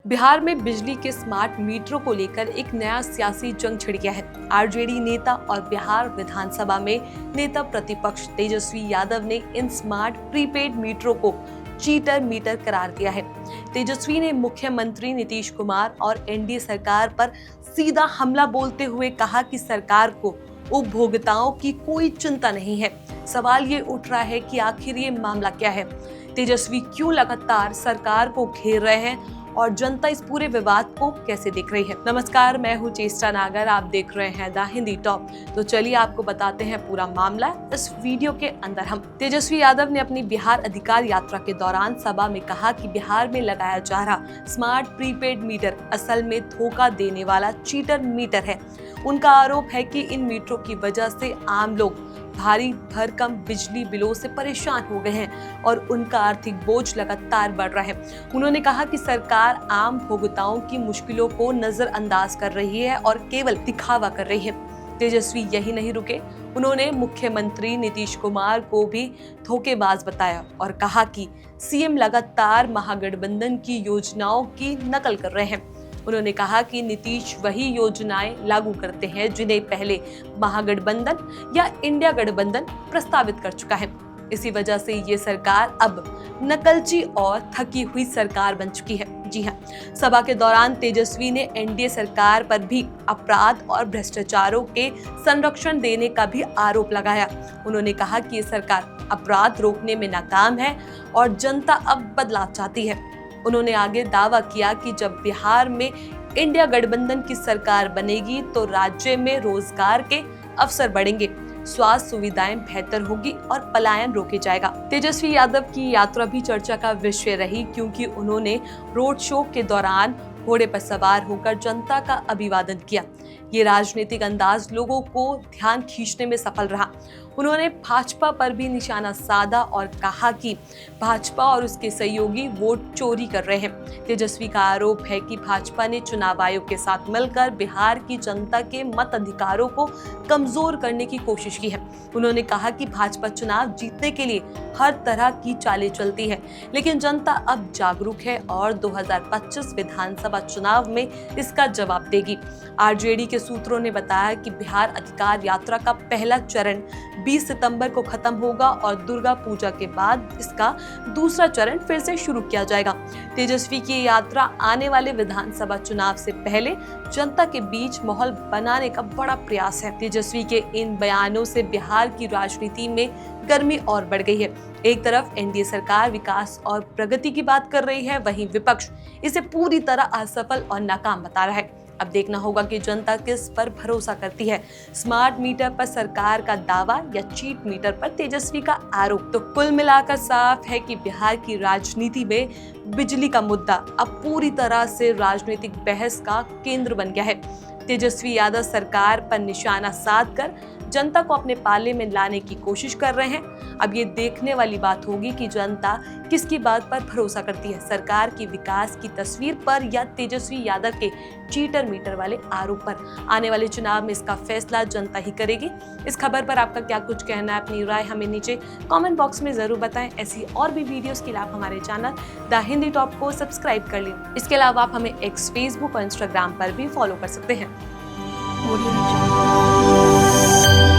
बिहार में बिजली के स्मार्ट मीटरों को लेकर एक नया सियासी जंग छिड़ गया है। आरजेडी नेता और बिहार विधानसभा में नेता प्रतिपक्ष तेजस्वी यादव ने इन स्मार्ट प्रीपेड मीटरों को चीटर मीटर करार दिया है। तेजस्वी ने मुख्यमंत्री नीतीश कुमार और एनडीए सरकार पर सीधा हमला बोलते हुए कहा कि सरकार को उपभोक्ताओं की कोई चिंता नहीं है। सवाल ये उठ रहा है कि आखिर ये मामला क्या है? तेजस्वी क्यों लगातार सरकार को घेर रहे हैं और जनता इस पूरे विवाद को कैसे देख रही है? नमस्कार, मैं हूँ चेष्टा नागर, आप देख रहे हैं द हिंदी टॉप। तो चलिए आपको बताते हैं पूरा मामला इस वीडियो के अंदर। हम तेजस्वी यादव ने अपनी बिहार अधिकार यात्रा के दौरान सभा में कहा कि बिहार में लगाया जा रहा स्मार्ट प्रीपेड मीटर असल में धोखा देने वाला चीटर मीटर है। उनका आरोप है कि इन मीटरों की वजह से आम लोग भारी भरकम बिजली बिलों से परेशान हो गए हैं और उनका आर्थिक बोझ लगातार बढ़ रहा है। उन्होंने कहा कि सरकार आम भोक्ताओं की मुश्किलों को नजरअंदाज कर रही है और केवल दिखावा कर रही है। तेजस्वी यही नहीं रुके, उन्होंने मुख्यमंत्री नीतीश कुमार को भी धोखेबाज बताया और कहा कि सीएम लगातार महागठबंधन की योजनाओं की नकल कर रहे हैं। उन्होंने कहा कि नीतीश वही योजनाएं लागू करते हैं जिन्हें पहले महागठबंधन या इंडिया गठबंधन प्रस्तावित कर चुका है। इसी वजह से ये सरकार अब नकलची और थकी हुई सरकार बन चुकी है। जी हाँ, सभा के दौरान तेजस्वी ने एनडीए सरकार पर भी अपराध और भ्रष्टाचारों के संरक्षण देने का भी आरोप लगाया। उन्होंने कहा कि ये सरकार अपराध रोकने में नाकाम है और जनता अब बदलाव चाहती है। उन्होंने आगे दावा किया कि जब बिहार में इंडिया गठबंधन की सरकार बनेगी तो राज्य में रोजगार के अवसर बढ़ेंगे, स्वास्थ्य सुविधाएं बेहतर होगी और पलायन रोके जाएगा। तेजस्वी यादव की यात्रा भी चर्चा का विषय रही क्योंकि उन्होंने रोड शो के दौरान घोड़े पर सवार होकर जनता का अभिवादन किया। ये राजनीतिक अंदाज लोगों को ध्यान खींचने में सफल रहा। उन्होंने भाजपा पर भी निशाना साधा और कहा कि भाजपा और उसके सहयोगी वोट चोरी कर रहे हैं। तेजस्वी का आरोप है कि भाजपा ने चुनाव आयोग के साथ मिलकर बिहार की जनता के मताधिकारों को कमजोर करने की कोशिश की है। उन्होंने कहा कि भाजपा चुनाव जीतने के लिए हर तरह की चालें चलती है, लेकिन जनता अब जागरूक है और 2025 विधानसभा चुनाव में इसका जवाब देगी। आरजेडी के सूत्रों ने बताया कि बिहार अधिकार यात्रा का पहला चरण 20 सितंबर को खत्म होगा और दुर्गा पूजा के बाद इसका दूसरा चरण फिर से शुरू किया जाएगा। तेजस्वी की यात्रा आने वाले विधानसभा चुनाव से पहले जनता के बीच माहौल बनाने का बड़ा प्रयास है। तेजस्वी के इन बयानों से बिहार की राजनीति में गर्मी और बढ़ गई है। एक तरफ एनडीए सरकार विकास और प्रगति की बात कर रही है, वहीं विपक्ष इसे पूरी तरह असफल और नाकाम बता रहा है। अब देखना होगा कि जनता किस पर भरोसा करती है, स्मार्ट मीटर पर सरकार का दावा या चीट मीटर पर तेजस्वी का आरोप। तो कुल मिलाकर साफ है कि बिहार की राजनीति में बिजली का मुद्दा अब पूरी तरह से राजनीतिक बहस का केंद्र बन गया है। तेजस्वी यादव सरकार पर निशाना साधकर जनता को अपने पाले में लाने की कोशिश कर रहे हैं। अब ये देखने वाली बात होगी कि जनता किसकी बात पर भरोसा करती है, सरकार की विकास की तस्वीर पर या तेजस्वी यादव के चीटर मीटर वाले आरोप पर। आने वाले चुनाव में इसका फैसला जनता ही करेगी। इस खबर पर आपका क्या कुछ कहना है, अपनी राय हमें नीचे कमेंट बॉक्स में जरूर बताएं। ऐसी और भी वीडियोस के लिए आप हमारे चैनल द हिंदी टॉप को सब्सक्राइब कर लें। इसके अलावा आप हमें एक्स, फेसबुक और इंस्टाग्राम पर भी फॉलो कर सकते हैं।